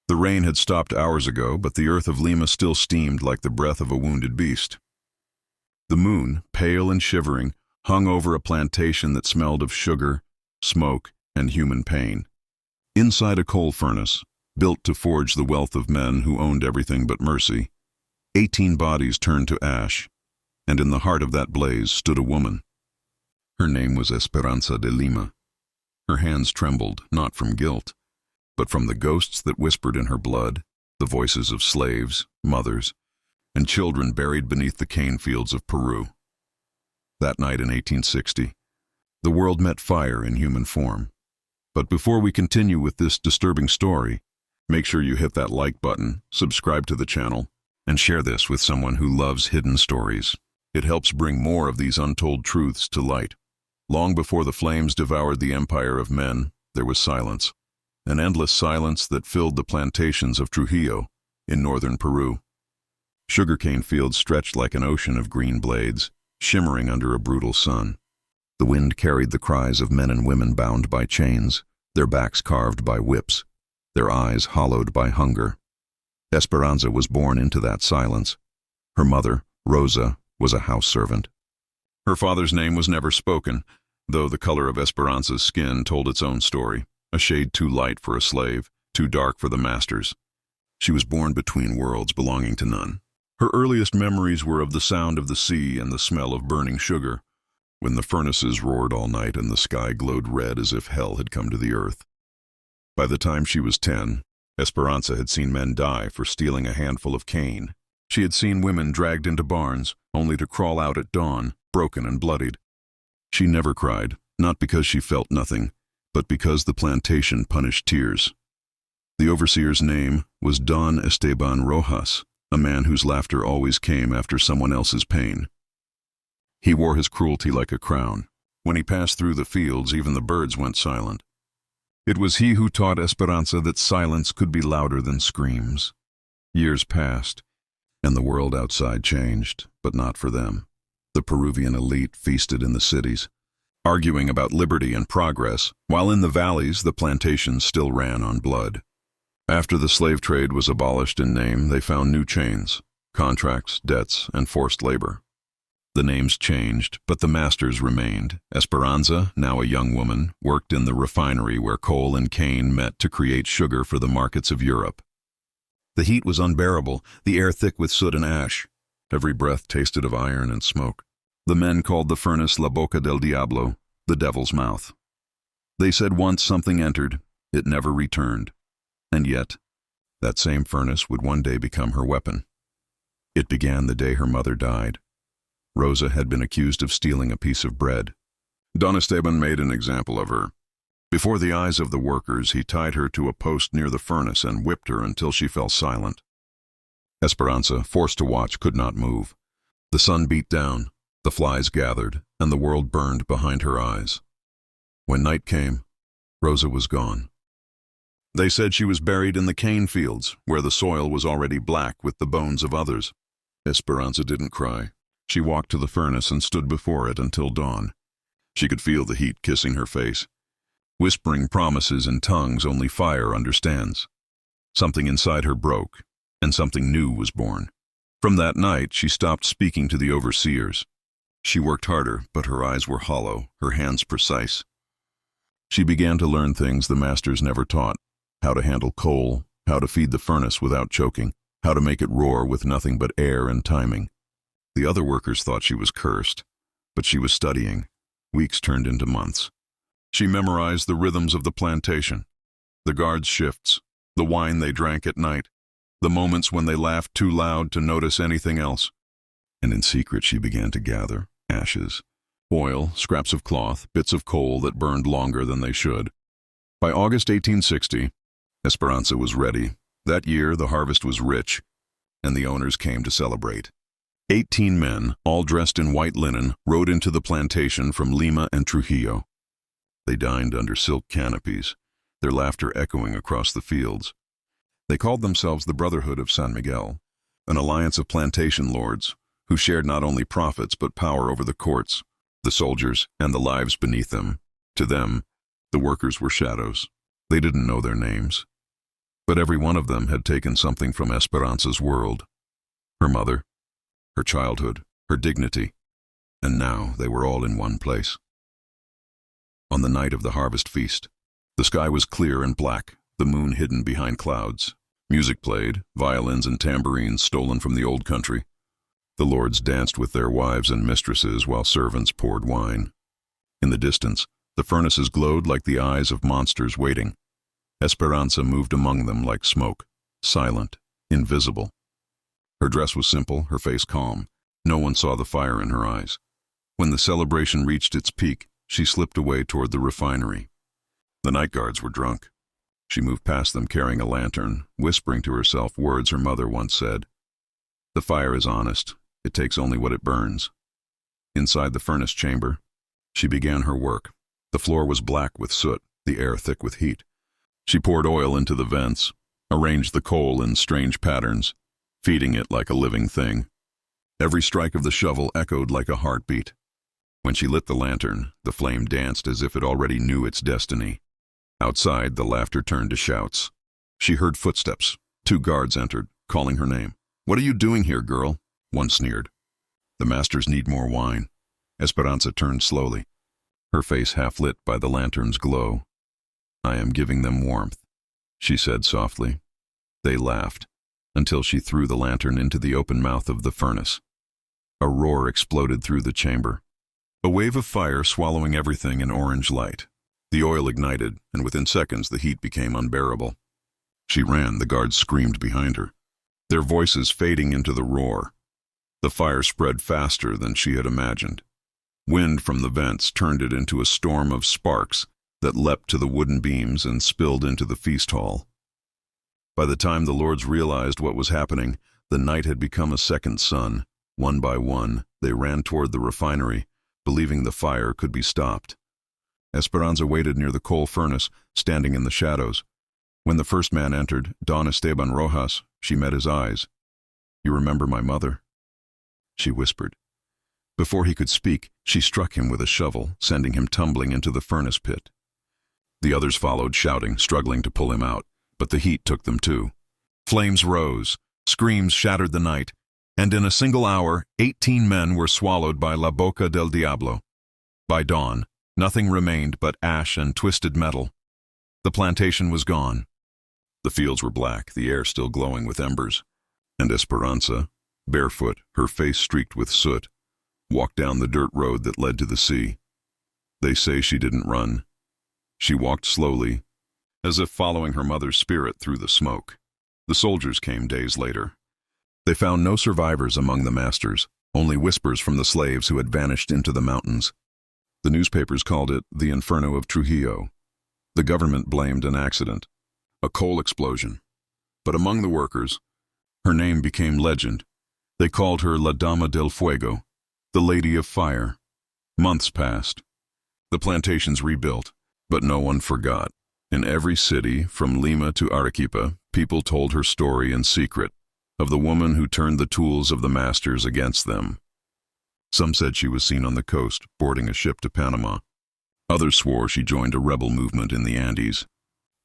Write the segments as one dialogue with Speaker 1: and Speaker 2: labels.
Speaker 1: The rain had stopped hours ago, but the earth of Lima still steamed like the breath of a wounded beast. The moon, pale and shivering, hung over a plantation that smelled of sugar, smoke, and human pain. Inside a coal furnace, built to forge the wealth of men who owned everything but mercy, 18 bodies turned to ash, and in the heart of that blaze stood a woman. Her name was Esperanza de Lima. Her hands trembled, not from guilt, but from the ghosts that whispered in her blood, the voices of slaves, mothers, and children buried beneath the cane fields of Peru. That night in 1860, the world met fire in human form. But before we continue with this disturbing story, make sure you hit that like button, subscribe to the channel, and share this with someone who loves hidden stories. It helps bring more of these untold truths to light. Long before the flames devoured the empire of men, there was silence. An endless silence that filled the plantations of Trujillo in northern Peru. Sugarcane fields stretched like an ocean of green blades, shimmering under a brutal sun. The wind carried the cries of men and women bound by chains, their backs carved by whips, their eyes hollowed by hunger. Esperanza was born into that silence. Her mother, Rosa, was a house servant. Her father's name was never spoken, though the color of Esperanza's skin told its own story, a shade too light for a slave, too dark for the masters. She was born between worlds belonging to none. Her earliest memories were of the sound of the sea and the smell of burning sugar, when the furnaces roared all night and the sky glowed red as if hell had come to the earth. By the time she was 10, Esperanza had seen men die for stealing a handful of cane. She had seen women dragged into barns, only to crawl out at dawn, broken and bloodied. She never cried, not because she felt nothing, but because the plantation punished tears. The overseer's name was Don Esteban Rojas, a man whose laughter always came after someone else's pain. He wore his cruelty like a crown. When he passed through the fields, even the birds went silent. It was he who taught Esperanza that silence could be louder than screams. Years passed, and the world outside changed, but not for them. The Peruvian elite feasted in the cities, arguing about liberty and progress, while in the valleys the plantations still ran on blood. After the slave trade was abolished in name, they found new chains, contracts, debts, and forced labor. The names changed, but the masters remained. Esperanza, now a young woman, worked in the refinery where coal and cane met to create sugar for the markets of Europe. The heat was unbearable, the air thick with soot and ash. Every breath tasted of iron and smoke. The men called the furnace La Boca del Diablo, the devil's mouth. They said once something entered, it never returned. And yet, that same furnace would one day become her weapon. It began the day her mother died. Rosa had been accused of stealing a piece of bread. Don Esteban made an example of her. Before the eyes of the workers, he tied her to a post near the furnace and whipped her until she fell silent. Esperanza, forced to watch, could not move. The sun beat down, the flies gathered, and the world burned behind her eyes. When night came, Rosa was gone. They said she was buried in the cane fields, where the soil was already black with the bones of others. Esperanza didn't cry. She walked to the furnace and stood before it until dawn. She could feel the heat kissing her face, whispering promises in tongues only fire understands. Something inside her broke, and something new was born. From that night, she stopped speaking to the overseers. She worked harder, but her eyes were hollow, her hands precise. She began to learn things the masters never taught: how to handle coal, how to feed the furnace without choking, how to make it roar with nothing but air and timing. The other workers thought she was cursed, but she was studying. Weeks turned into months. She memorized the rhythms of the plantation, the guards' shifts, the wine they drank at night, the moments when they laughed too loud to notice anything else. And in secret she began to gather ashes, oil, scraps of cloth, bits of coal that burned longer than they should. By August 1860, Esperanza was ready. That year the harvest was rich, and the owners came to celebrate. 18 men, all dressed in white linen, rode into the plantation from Lima and Trujillo. They dined under silk canopies, their laughter echoing across the fields. They called themselves the Brotherhood of San Miguel, an alliance of plantation lords who shared not only profits but power over the courts, the soldiers, and the lives beneath them. To them, the workers were shadows. They didn't know their names. But every one of them had taken something from Esperanza's world. Her mother, her childhood, her dignity, and now they were all in one place. On the night of the harvest feast, the sky was clear and black, the moon hidden behind clouds. Music played, violins and tambourines stolen from the old country. The lords danced with their wives and mistresses while servants poured wine. In the distance, the furnaces glowed like the eyes of monsters waiting. Esperanza moved among them like smoke, silent, invisible. Her dress was simple, her face calm. No one saw the fire in her eyes. When the celebration reached its peak, she slipped away toward the refinery. The night guards were drunk. She moved past them carrying a lantern, whispering to herself words her mother once said. The fire is honest. It takes only what it burns. Inside the furnace chamber, she began her work. The floor was black with soot, the air thick with heat. She poured oil into the vents, arranged the coal in strange patterns, feeding it like a living thing. Every strike of the shovel echoed like a heartbeat. When she lit the lantern, the flame danced as if it already knew its destiny. Outside, the laughter turned to shouts. She heard footsteps. 2 guards entered, calling her name. "What are you doing here, girl?" one sneered. "The masters need more wine." Esperanza turned slowly, her face half lit by the lantern's glow. "I am giving them warmth," she said softly. They laughed, until she threw the lantern into the open mouth of the furnace. A roar exploded through the chamber, a wave of fire swallowing everything in orange light. The oil ignited, and within seconds the heat became unbearable. She ran, the guards screamed behind her, their voices fading into the roar. The fire spread faster than she had imagined. Wind from the vents turned it into a storm of sparks that leapt to the wooden beams and spilled into the feast hall. By the time the lords realized what was happening, the night had become a second sun. One by one, they ran toward the refinery, believing the fire could be stopped. Esperanza waited near the coal furnace, standing in the shadows. When the first man entered, Don Esteban Rojas, she met his eyes. "You remember my mother?" she whispered. Before he could speak, she struck him with a shovel, sending him tumbling into the furnace pit. The others followed, shouting, struggling to pull him out, but the heat took them too. Flames rose, screams shattered the night, and in a single hour, 18 men were swallowed by La Boca del Diablo. By dawn, nothing remained but ash and twisted metal. The plantation was gone. The fields were black, the air still glowing with embers. And Esperanza, barefoot, her face streaked with soot, walked down the dirt road that led to the sea. They say she didn't run. She walked slowly, as if following her mother's spirit through the smoke. The soldiers came days later. They found no survivors among the masters, only whispers from the slaves who had vanished into the mountains. The newspapers called it the Inferno of Trujillo. The government blamed an accident, a coal explosion. But among the workers, her name became legend. They called her La Dama del Fuego, the Lady of Fire. Months passed. The plantations rebuilt, but no one forgot. In every city, from Lima to Arequipa, people told her story in secret, of the woman who turned the tools of the masters against them. Some said she was seen on the coast, boarding a ship to Panama. Others swore she joined a rebel movement in the Andes,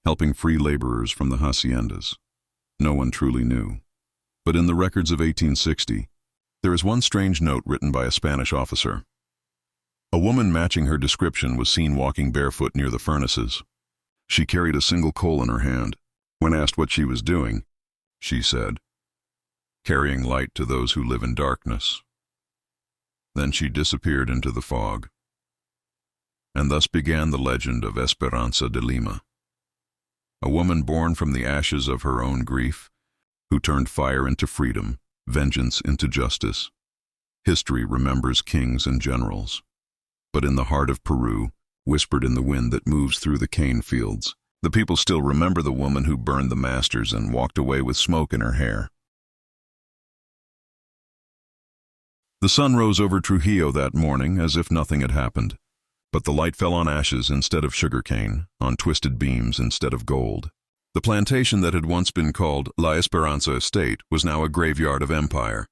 Speaker 1: helping free laborers from the haciendas. No one truly knew. But in the records of 1860, there is one strange note written by a Spanish officer. A woman matching her description was seen walking barefoot near the furnaces. She carried a single coal in her hand. When asked what she was doing, she said, "Carrying light to those who live in darkness." Then she disappeared into the fog. And thus began the legend of Esperanza de Lima, a woman born from the ashes of her own grief, who turned fire into freedom, vengeance into justice. History remembers kings and generals. But in the heart of Peru, whispered in the wind that moves through the cane fields, the people still remember the woman who burned the masters and walked away with smoke in her hair. The sun rose over Trujillo that morning as if nothing had happened. But the light fell on ashes instead of sugarcane, on twisted beams instead of gold. The plantation that had once been called La Esperanza Estate was now a graveyard of empire.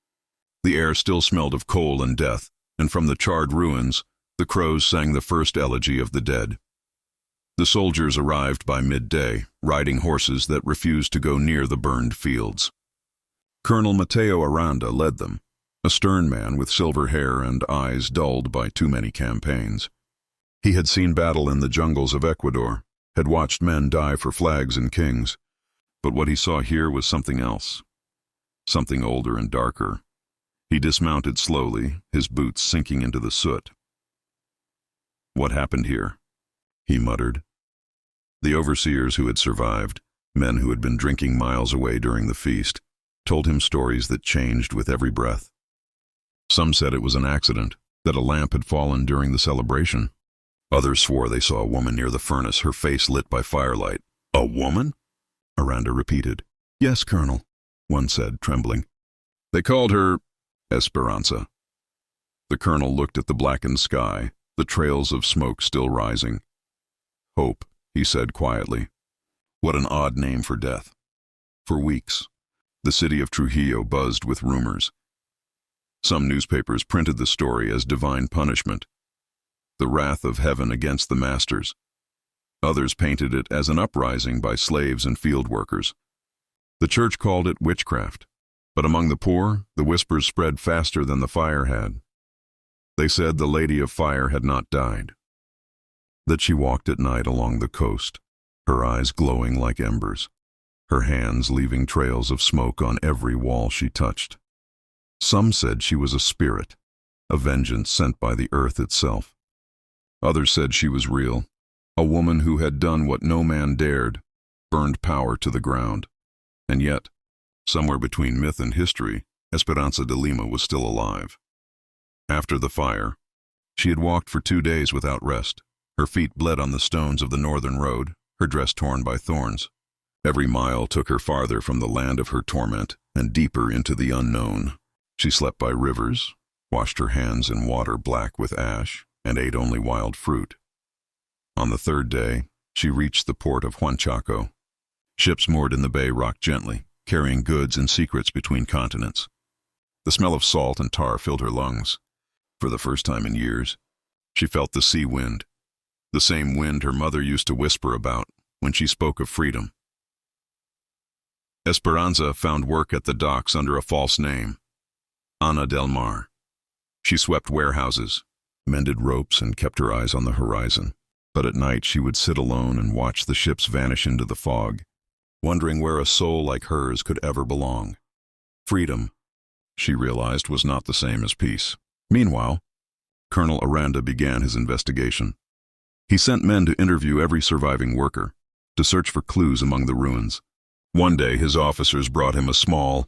Speaker 1: The air still smelled of coal and death, and from the charred ruins, the crows sang the first elegy of the dead. The soldiers arrived by midday, riding horses that refused to go near the burned fields. Colonel Mateo Aranda led them, a stern man with silver hair and eyes dulled by too many campaigns. He had seen battle in the jungles of Ecuador, had watched men die for flags and kings, but what he saw here was something else, something older and darker. He dismounted slowly, his boots sinking into the soot. "What happened here?" he muttered. The overseers who had survived, men who had been drinking miles away during the feast, told him stories that changed with every breath. Some said it was an accident, that a lamp had fallen during the celebration. Others swore they saw a woman near the furnace, her face lit by firelight. "A woman?" Aranda repeated. "Yes, Colonel," one said, trembling. "They called her Esperanza." The colonel looked at the blackened sky, the trails of smoke still rising. "Hope," he said quietly. What an odd name for death. For weeks, the city of Trujillo buzzed with rumors. Some newspapers printed the story as divine punishment, the wrath of heaven against the masters. Others painted it as an uprising by slaves and field workers. The church called it witchcraft, but among the poor, the whispers spread faster than the fire had. They said the Lady of Fire had not died, that she walked at night along the coast, her eyes glowing like embers, her hands leaving trails of smoke on every wall she touched. Some said she was a spirit, a vengeance sent by the earth itself. Others said she was real, a woman who had done what no man dared, burned power to the ground. And yet, somewhere between myth and history, Esperanza de Lima was still alive. After the fire, she had walked for 2 days without rest. Her feet bled on the stones of the northern road, her dress torn by thorns. Every mile took her farther from the land of her torment and deeper into the unknown. She slept by rivers, washed her hands in water black with ash, and ate only wild fruit. On the 3rd day, she reached the port of Huanchaco. Ships moored in the bay rocked gently, carrying goods and secrets between continents. The smell of salt and tar filled her lungs. For the first time in years, she felt the sea wind, the same wind her mother used to whisper about when she spoke of freedom. Esperanza found work at the docks under a false name, Ana del Mar. She swept warehouses, mended ropes, and kept her eyes on the horizon. But at night she would sit alone and watch the ships vanish into the fog, wondering where a soul like hers could ever belong. Freedom, she realized, was not the same as peace. Meanwhile, Colonel Aranda began his investigation. He sent men to interview every surviving worker, to search for clues among the ruins. One day his officers brought him a small,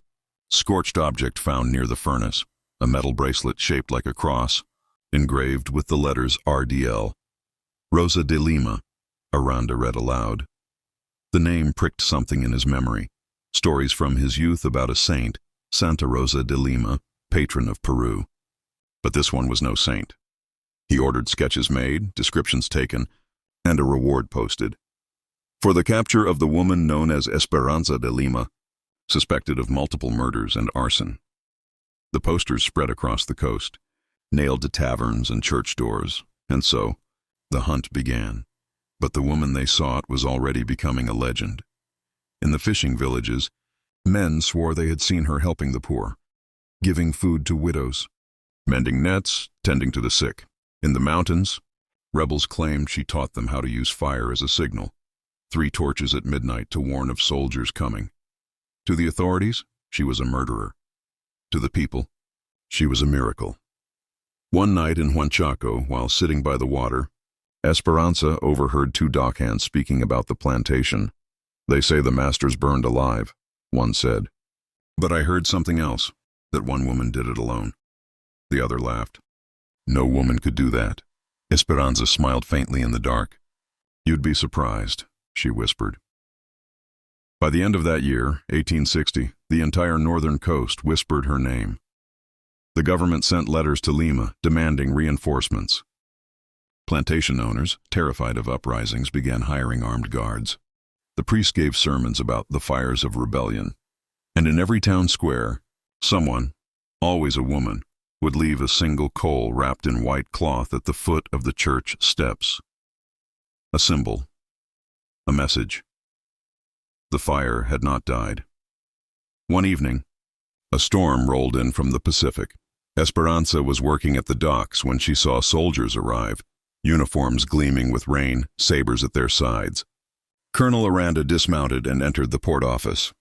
Speaker 1: scorched object found near the furnace, a metal bracelet shaped like a cross, engraved with the letters RDL. Rosa de Lima, Aranda read aloud. The name pricked something in his memory. Stories from his youth about a saint, Santa Rosa de Lima, patron of Peru. But this one was no saint. He ordered sketches made, descriptions taken, and a reward posted. For the capture of the woman known as Esperanza de Lima, suspected of multiple murders and arson. The posters spread across the coast, nailed to taverns and church doors, and so the hunt began. But the woman they sought was already becoming a legend. In the fishing villages, men swore they had seen her helping the poor, giving food to widows, mending nets, tending to the sick. In the mountains, rebels claimed she taught them how to use fire as a signal, 3 torches at midnight to warn of soldiers coming. To the authorities, she was a murderer. To the people, she was a miracle. One night in Huanchaco, while sitting by the water, Esperanza overheard 2 dockhands speaking about the plantation. "They say the masters burned alive," one said. "But I heard something else, that one woman did it alone." The other laughed. "No woman could do that." Esperanza smiled faintly in the dark. "You'd be surprised," she whispered. By the end of that year, 1860, the entire northern coast whispered her name. The government sent letters to Lima demanding reinforcements. Plantation owners, terrified of uprisings, began hiring armed guards. The priests gave sermons about the fires of rebellion. And in every town square, someone, always a woman, would leave a single coal wrapped in white cloth at the foot of the church steps. A symbol, A message. The fire had not died. One evening, a storm rolled in from the Pacific. Esperanza was working at the docks when she saw soldiers arrive, uniforms gleaming with rain, sabers at their sides. Colonel Aranda dismounted and entered the port office.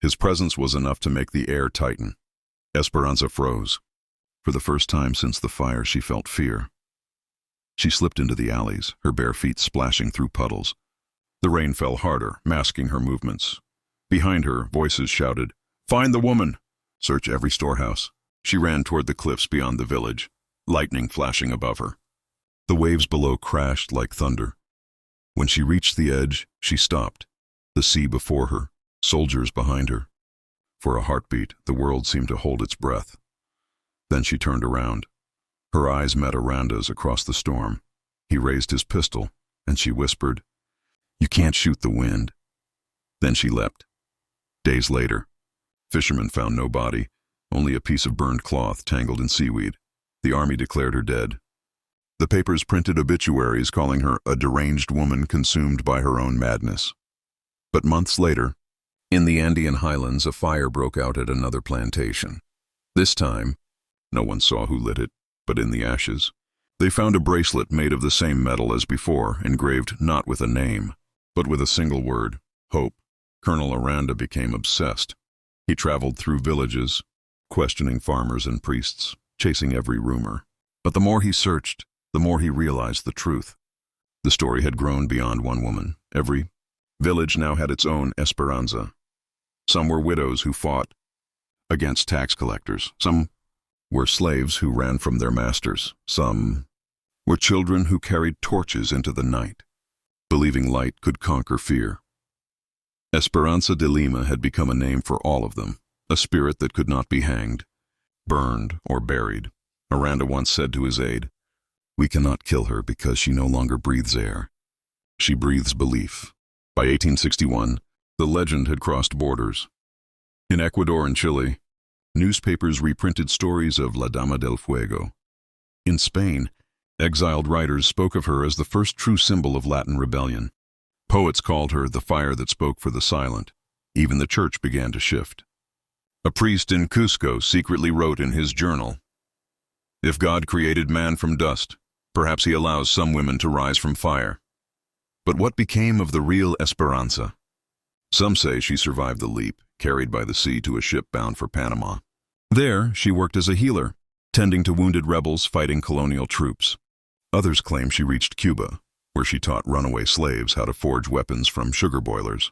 Speaker 1: His presence was enough to make the air tighten. Esperanza froze. For the first time since the fire, she felt fear. She slipped into the alleys, her bare feet splashing through puddles. The rain fell harder, masking her movements. Behind her, voices shouted, "Find the woman! Search every storehouse." She ran toward the cliffs beyond the village, lightning flashing above her. The waves below crashed like thunder. When she reached the edge, she stopped. The sea before her, soldiers behind her. For a heartbeat, the world seemed to hold its breath. Then she turned around. Her eyes met Aranda's across the storm. He raised his pistol, and she whispered, "You can't shoot the wind." Then she leapt. Days later, fishermen found no body, only a piece of burned cloth tangled in seaweed. The army declared her dead. The papers printed obituaries calling her a deranged woman consumed by her own madness. But months later, in the Andean highlands, a fire broke out at another plantation. This time, no one saw who lit it, but in the ashes, they found a bracelet made of the same metal as before, engraved not with a name, but with a single word, hope. Colonel Aranda became obsessed. He traveled through villages, questioning farmers and priests, chasing every rumor. But the more he searched, the more he realized the truth. The story had grown beyond one woman. Every village now had its own Esperanza. Some were widows who fought against tax collectors. Some were slaves who ran from their masters. Some were children who carried torches into the night, believing light could conquer fear. Esperanza de Lima had become a name for all of them, a spirit that could not be hanged, burned, or buried. Aranda once said to his aide, "We cannot kill her because she no longer breathes air. She breathes belief." By 1861, the legend had crossed borders. In Ecuador and Chile, newspapers reprinted stories of La Dama del Fuego. In Spain, exiled writers spoke of her as the first true symbol of Latin rebellion. Poets called her the fire that spoke for the silent. Even the church began to shift. A priest in Cusco secretly wrote in his journal, "If God created man from dust, perhaps he allows some women to rise from fire." But what became of the real Esperanza? Some say she survived the leap, carried by the sea to a ship bound for Panama. There, she worked as a healer, tending to wounded rebels fighting colonial troops. Others claim she reached Cuba, where she taught runaway slaves how to forge weapons from sugar boilers.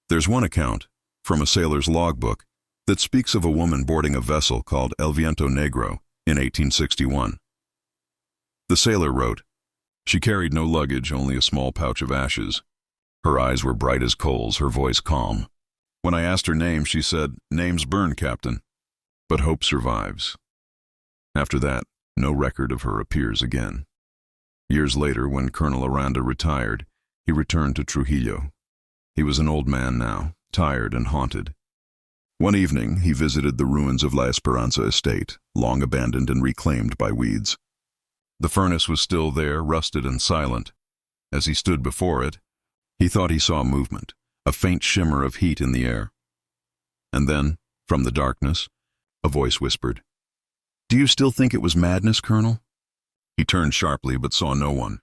Speaker 1: There's one account, from a sailor's logbook, that speaks of a woman boarding a vessel called El Viento Negro in 1861. The sailor wrote, "She carried no luggage, only a small pouch of ashes. Her eyes were bright as coals, her voice calm. When I asked her name, she said, 'Name's Byrne, Captain.' But hope survives." After that, no record of her appears again. Years later, when Colonel Aranda retired, he returned to Trujillo. He was an old man now, tired and haunted. One evening, he visited the ruins of La Esperanza estate, long abandoned and reclaimed by weeds. The furnace was still there, rusted and silent. As he stood before it, he thought he saw movement, a faint shimmer of heat in the air. And then, from the darkness, a voice whispered, "Do you still think it was madness, Colonel?" He turned sharply but saw no one,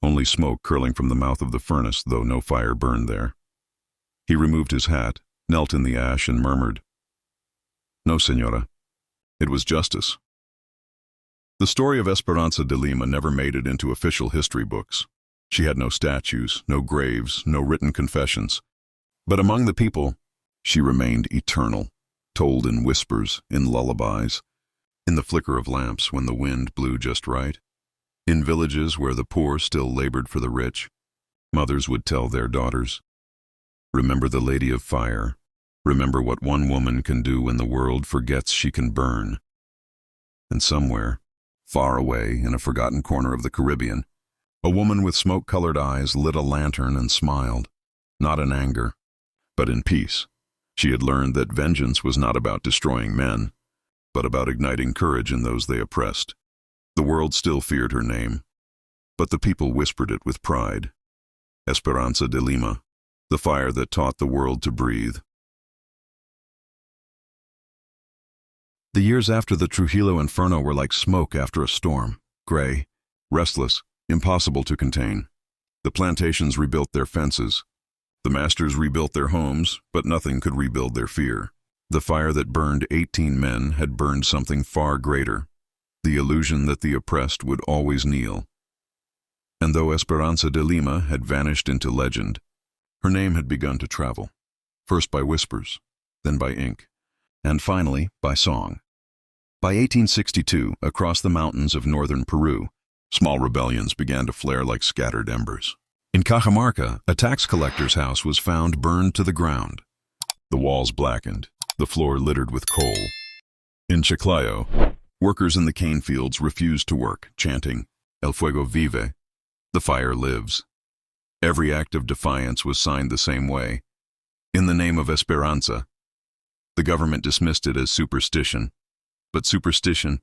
Speaker 1: only smoke curling from the mouth of the furnace, though no fire burned there. He removed his hat, knelt in the ash, and murmured, "No, Señora, it was justice." The story of Esperanza de Lima never made it into official history books. She had no statues, no graves, no written confessions. But among the people, she remained eternal, told in whispers, in lullabies, in the flicker of lamps when the wind blew just right. In villages where the poor still labored for the rich, mothers would tell their daughters, "Remember the Lady of Fire. Remember what one woman can do when the world forgets she can burn." And somewhere, far away in a forgotten corner of the Caribbean, a woman with smoke-colored eyes lit a lantern and smiled, not in anger, but in peace. She had learned that vengeance was not about destroying men, but about igniting courage in those they oppressed. The world still feared her name, but the people whispered it with pride. Esperanza de Lima, the fire that taught the world to breathe. The years after the Trujillo Inferno were like smoke after a storm, gray, restless, impossible to contain. The plantations rebuilt their fences. The masters rebuilt their homes, but nothing could rebuild their fear. The fire that burned 18 men had burned something far greater, the illusion that the oppressed would always kneel. And though Esperanza de Lima had vanished into legend, her name had begun to travel, first by whispers, then by ink, and finally by song. By 1862, across the mountains of northern Peru, small rebellions began to flare like scattered embers. In Cajamarca, a tax collector's house was found burned to the ground. The walls blackened, the floor littered with coal. In Chiclayo, workers in the cane fields refused to work, chanting, "El fuego vive," the fire lives. Every act of defiance was signed the same way, in the name of Esperanza. The government dismissed it as superstition, but superstition,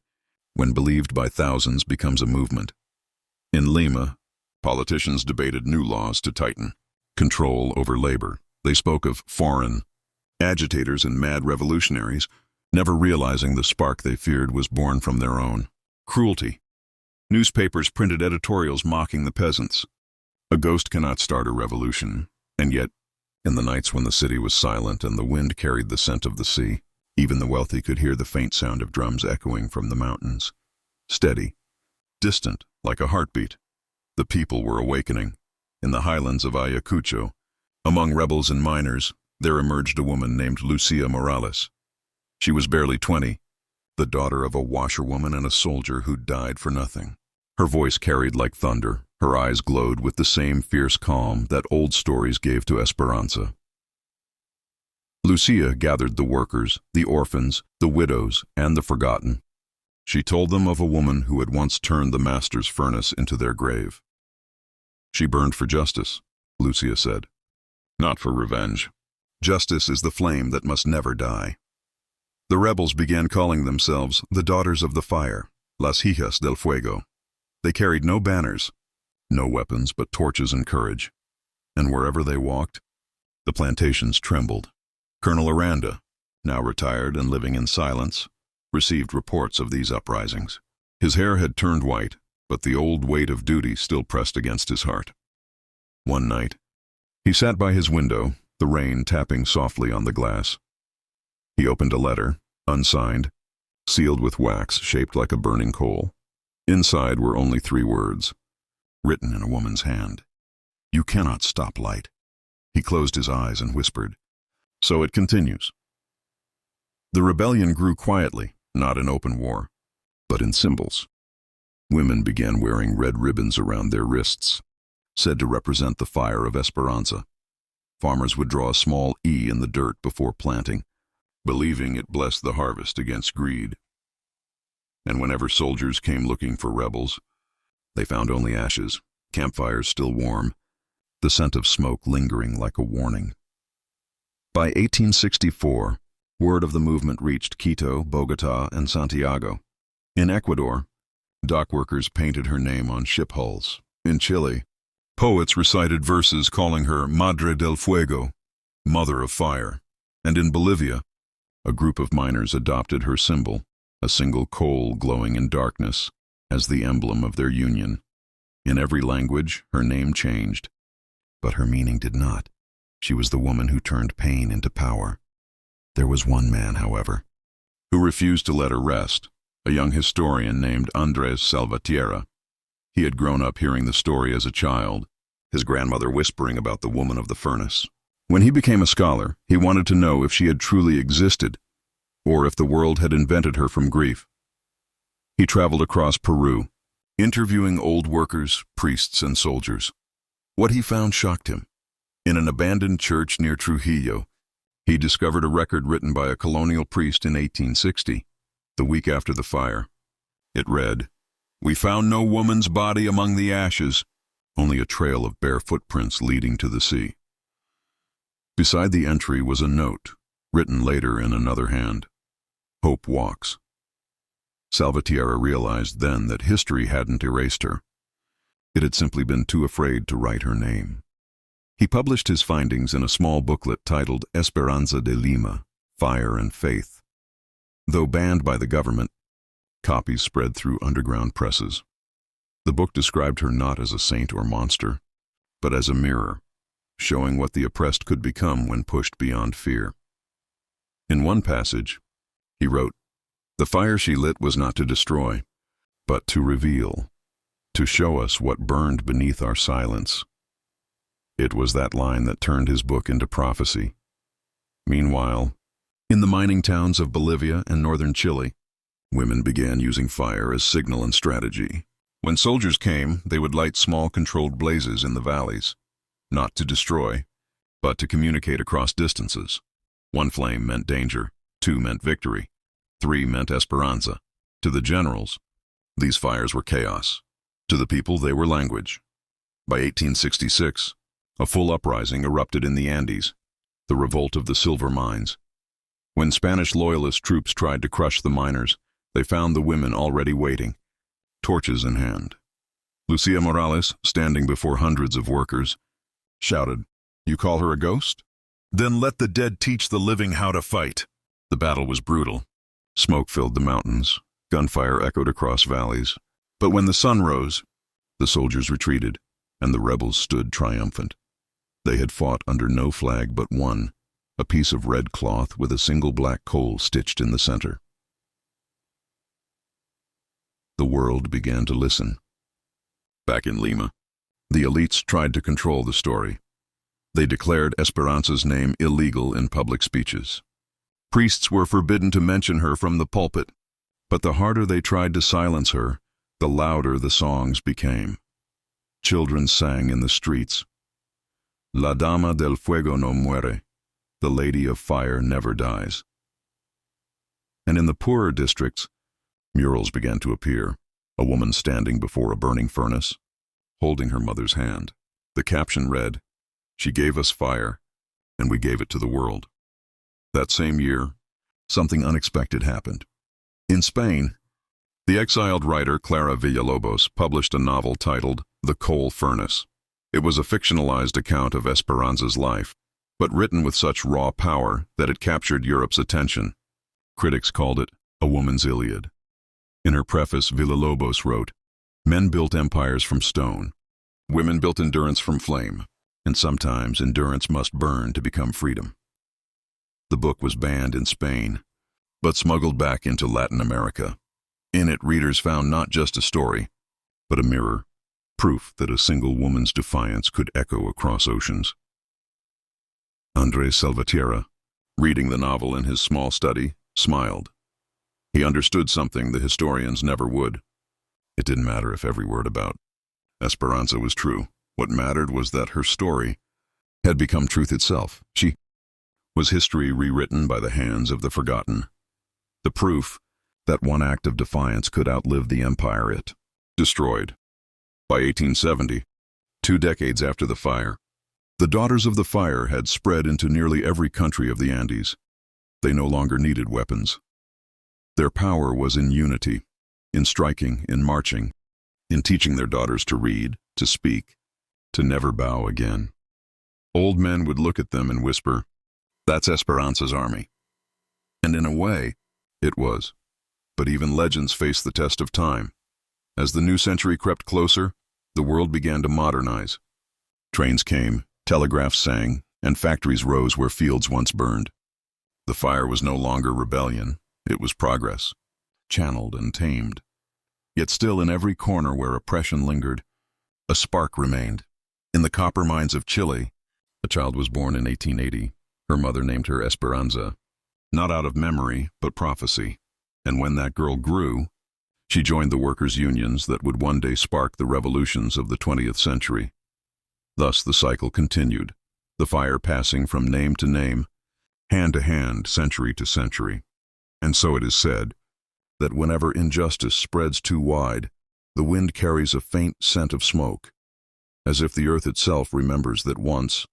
Speaker 1: when believed by thousands, becomes a movement. In Lima, politicians debated new laws to tighten control over labor. They spoke of foreign agitators and mad revolutionaries, never realizing the spark they feared was born from their own cruelty. Newspapers printed editorials mocking the peasants. A ghost cannot start a revolution, and yet, in the nights when the city was silent and the wind carried the scent of the sea, even the wealthy could hear the faint sound of drums echoing from the mountains. Steady, distant, like a heartbeat. The people were awakening. In the highlands of Ayacucho, among rebels and miners, there emerged a woman named Lucia Morales. She was barely 20, the daughter of a washerwoman and a soldier who died for nothing. Her voice carried like thunder. Her eyes glowed with the same fierce calm that old stories gave to Esperanza. Lucia gathered the workers, the orphans, the widows, and the forgotten. She told them of a woman who had once turned the master's furnace into their grave. She burned for justice, Lucia said, not for revenge. Justice is the flame that must never die. The rebels began calling themselves the Daughters of the Fire, Las Hijas del Fuego. They carried no banners, no weapons but torches and courage. And wherever they walked, the plantations trembled. Colonel Aranda, now retired and living in silence, received reports of these uprisings. His hair had turned white, but the old weight of duty still pressed against his heart. One night, he sat by his window, the rain tapping softly on the glass. He opened a letter, unsigned, sealed with wax shaped like a burning coal. Inside were only 3 words, written in a woman's hand. "You cannot stop light." He closed his eyes and whispered, "So it continues." The rebellion grew quietly, not in open war, but in symbols. Women began wearing red ribbons around their wrists, said to represent the fire of Esperanza. Farmers would draw a small E in the dirt before planting, believing it blessed the harvest against greed. And whenever soldiers came looking for rebels, they found only ashes, campfires still warm, the scent of smoke lingering like a warning. By 1864, word of the movement reached Quito, Bogotá, and Santiago. In Ecuador, dock workers painted her name on ship hulls. In Chile, poets recited verses calling her Madre del Fuego, Mother of Fire. And in Bolivia, a group of miners adopted her symbol, a single coal glowing in darkness, as the emblem of their union. In every language, her name changed, but her meaning did not. She was the woman who turned pain into power. There was one man, however, who refused to let her rest, a young historian named Andrés Salvatierra. He had grown up hearing the story as a child, his grandmother whispering about the woman of the furnace. When he became a scholar, he wanted to know if she had truly existed, or if the world had invented her from grief. He traveled across Peru, interviewing old workers, priests, and soldiers. What he found shocked him. In an abandoned church near Trujillo, he discovered a record written by a colonial priest in 1860, the week after the fire. It read, "We found no woman's body among the ashes, only a trail of bare footprints leading to the sea." Beside the entry was a note, written later in another hand. "Hope walks." Salvatierra realized then that history hadn't erased her. It had simply been too afraid to write her name. He published his findings in a small booklet titled Esperanza de Lima, Fire and Faith. Though banned by the government, copies spread through underground presses. The book described her not as a saint or monster, but as a mirror, showing what the oppressed could become when pushed beyond fear. In one passage, he wrote, "The fire she lit was not to destroy, but to reveal, to show us what burned beneath our silence." It was that line that turned his book into prophecy. Meanwhile, in the mining towns of Bolivia and northern Chile, women began using fire as signal and strategy. When soldiers came, they would light small controlled blazes in the valleys, not to destroy, but to communicate across distances. One flame meant danger, two meant victory, three meant esperanza. To the generals, these fires were chaos. To the people, they were language. By 1866, a full uprising erupted in the Andes, the revolt of the silver mines. When Spanish loyalist troops tried to crush the miners, they found the women already waiting, torches in hand. Lucia Morales, standing before hundreds of workers, shouted, "You call her a ghost? Then let the dead teach the living how to fight." The battle was brutal. Smoke filled the mountains, gunfire echoed across valleys. But when the sun rose, the soldiers retreated, and the rebels stood triumphant. They had fought under no flag but one, a piece of red cloth with a single black coal stitched in the center. The world began to listen. Back in Lima, the elites tried to control the story. They declared Esperanza's name illegal in public speeches. Priests were forbidden to mention her from the pulpit, but the harder they tried to silence her, the louder the songs became. Children sang in the streets, "La Dama del Fuego no muere," the Lady of Fire never dies. And in the poorer districts, murals began to appear, a woman standing before a burning furnace, holding her mother's hand. The caption read, "She gave us fire, and we gave it to the world." That same year, something unexpected happened. In Spain, the exiled writer Clara Villalobos published a novel titled The Coal Furnace. It was a fictionalized account of Esperanza's life, but written with such raw power that it captured Europe's attention. Critics called it a woman's Iliad. In her preface, Villalobos wrote, "Men built empires from stone. Women built endurance from flame, and sometimes endurance must burn to become freedom." The book was banned in Spain, but smuggled back into Latin America. In it, readers found not just a story, but a mirror, proof that a single woman's defiance could echo across oceans. Andrés Salvatierra, reading the novel in his small study, smiled. He understood something the historians never would. It didn't matter if every word about Esperanza was true. What mattered was that her story had become truth itself. She was history rewritten by the hands of the forgotten. The proof that one act of defiance could outlive the empire it destroyed. By 1870, 2 decades after the fire, the Daughters of the Fire had spread into nearly every country of the Andes. They no longer needed weapons. Their power was in unity, in striking, in marching, in teaching their daughters to read, to speak, to never bow again. Old men would look at them and whisper, "That's Esperanza's army." And in a way, it was. But even legends faced the test of time. As the new century crept closer, the world began to modernize. Trains came, telegraphs sang, and factories rose where fields once burned. The fire was no longer rebellion, it was progress, channeled and tamed. Yet still in every corner where oppression lingered, a spark remained. In the copper mines of Chile, a child was born in 1880. Her mother named her Esperanza, not out of memory, but prophecy. And when that girl grew, she joined the workers' unions that would one day spark the revolutions of the 20th century. Thus the cycle continued, the fire passing from name to name, hand to hand, century to century. And so it is said that whenever injustice spreads too wide, the wind carries a faint scent of smoke, as if the earth itself remembers that once,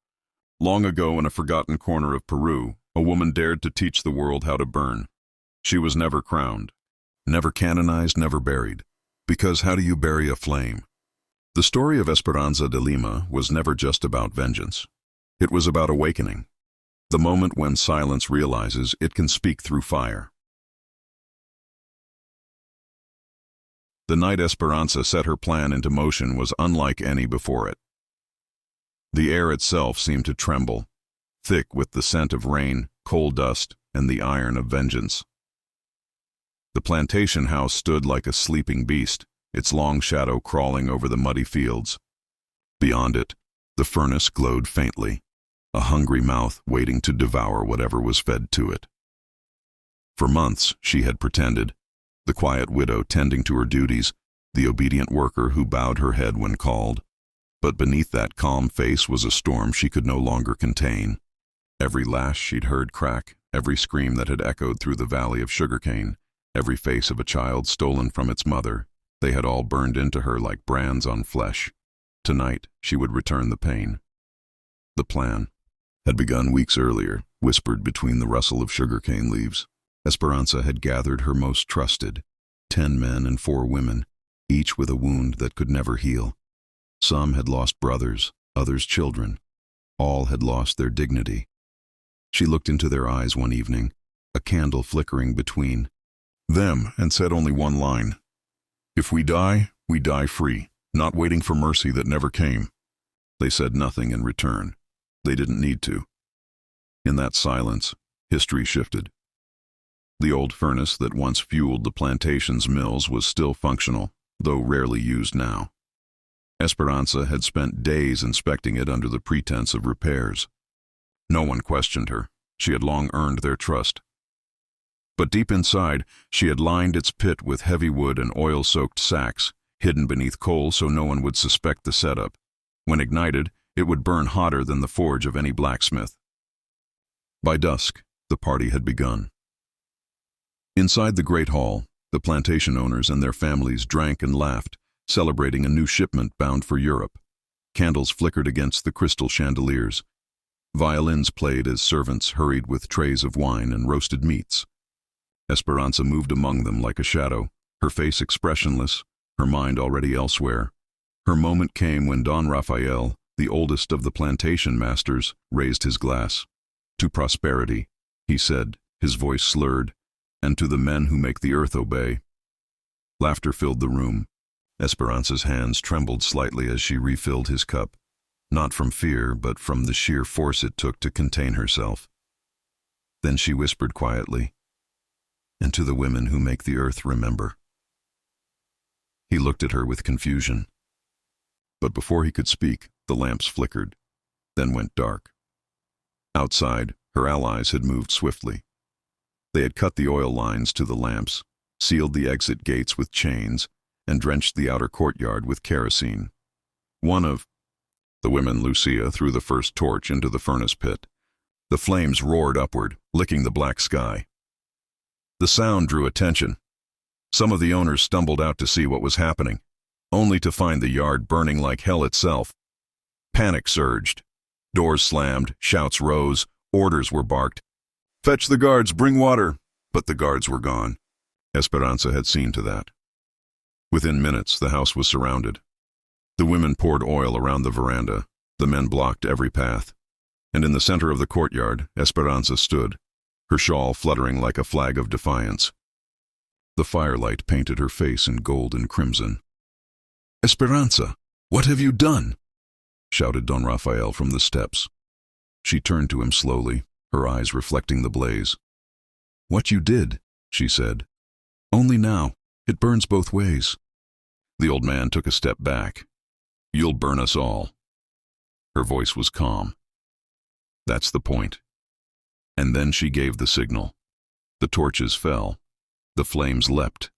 Speaker 1: long ago in a forgotten corner of Peru, a woman dared to teach the world how to burn. She was never crowned, never canonized, never buried. Because how do you bury a flame? The story of Esperanza de Lima was never just about vengeance. It was about awakening, the moment when silence realizes it can speak through fire. The night Esperanza set her plan into motion was unlike any before it. The air itself seemed to tremble, thick with the scent of rain, coal dust, and the iron of vengeance. The plantation house stood like a sleeping beast, its long shadow crawling over the muddy fields. Beyond it, the furnace glowed faintly, a hungry mouth waiting to devour whatever was fed to it. For months, she had pretended, the quiet widow tending to her duties, the obedient worker who bowed her head when called. But beneath that calm face was a storm she could no longer contain. Every lash she'd heard crack, every scream that had echoed through the valley of sugarcane, every face of a child stolen from its mother, they had all burned into her like brands on flesh. Tonight, she would return the pain. The plan had begun weeks earlier, whispered between the rustle of sugarcane leaves. Esperanza had gathered her most trusted, 10 men and 4 women, each with a wound that could never heal. Some had lost brothers, others children. All had lost their dignity. She looked into their eyes one evening, a candle flickering between them, and said only one line: "If we die free, not waiting for mercy that never came." They said nothing in return. They didn't need to. In that silence, history shifted. The old furnace that once fueled the plantation's mills was still functional, though rarely used now. Esperanza had spent days inspecting it under the pretense of repairs. No one questioned her. She had long earned their trust. But deep inside, she had lined its pit with heavy wood and oil-soaked sacks, hidden beneath coal so no one would suspect the setup. When ignited, it would burn hotter than the forge of any blacksmith. By dusk, the party had begun. Inside the great hall, the plantation owners and their families drank and laughed, celebrating a new shipment bound for Europe. Candles flickered against the crystal chandeliers. Violins played as servants hurried with trays of wine and roasted meats. Esperanza moved among them like a shadow, her face expressionless, her mind already elsewhere. Her moment came when Don Rafael, the oldest of the plantation masters, raised his glass. "To prosperity," he said, his voice slurred, "and to the men who make the earth obey." Laughter filled the room. Esperanza's hands trembled slightly as she refilled his cup, not from fear, but from the sheer force it took to contain herself. Then she whispered quietly, "And to the women who make the earth remember." He looked at her with confusion. But before he could speak, the lamps flickered, then went dark. Outside, her allies had moved swiftly. They had cut the oil lines to the lamps, sealed the exit gates with chains, and drenched the outer courtyard with kerosene. One of the women, Lucia, threw the first torch into the furnace pit. The flames roared upward, licking the black sky. The sound drew attention. Some of the owners stumbled out to see what was happening, only to find the yard burning like hell itself. Panic surged. Doors slammed, shouts rose, orders were barked. "Fetch the guards, bring water!" But the guards were gone. Esperanza had seen to that. Within minutes, the house was surrounded. The women poured oil around the veranda. The men blocked every path. And in the center of the courtyard, Esperanza stood, her shawl fluttering like a flag of defiance. The firelight painted her face in gold and crimson. "Esperanza, what have you done?" shouted Don Rafael from the steps. She turned to him slowly, her eyes reflecting the blaze. "What you did," she said. "Only now. It burns both ways." The old man took a step back. "You'll burn us all." Her voice was calm. "That's the point." And then she gave the signal. The torches fell. The flames leapt.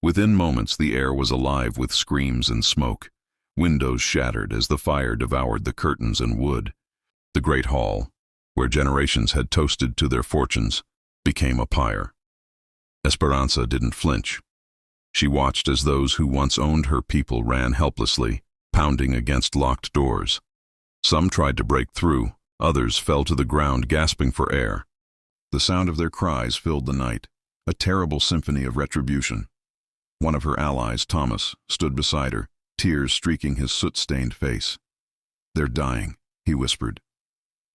Speaker 1: Within moments, the air was alive with screams and smoke. Windows shattered as the fire devoured the curtains and wood. The great hall, where generations had toasted to their fortunes, became a pyre. Esperanza didn't flinch. She watched as those who once owned her people ran helplessly, pounding against locked doors. Some tried to break through, others fell to the ground gasping for air. The sound of their cries filled the night, a terrible symphony of retribution. One of her allies, Thomas, stood beside her, tears streaking his soot-stained face. "They're dying," he whispered.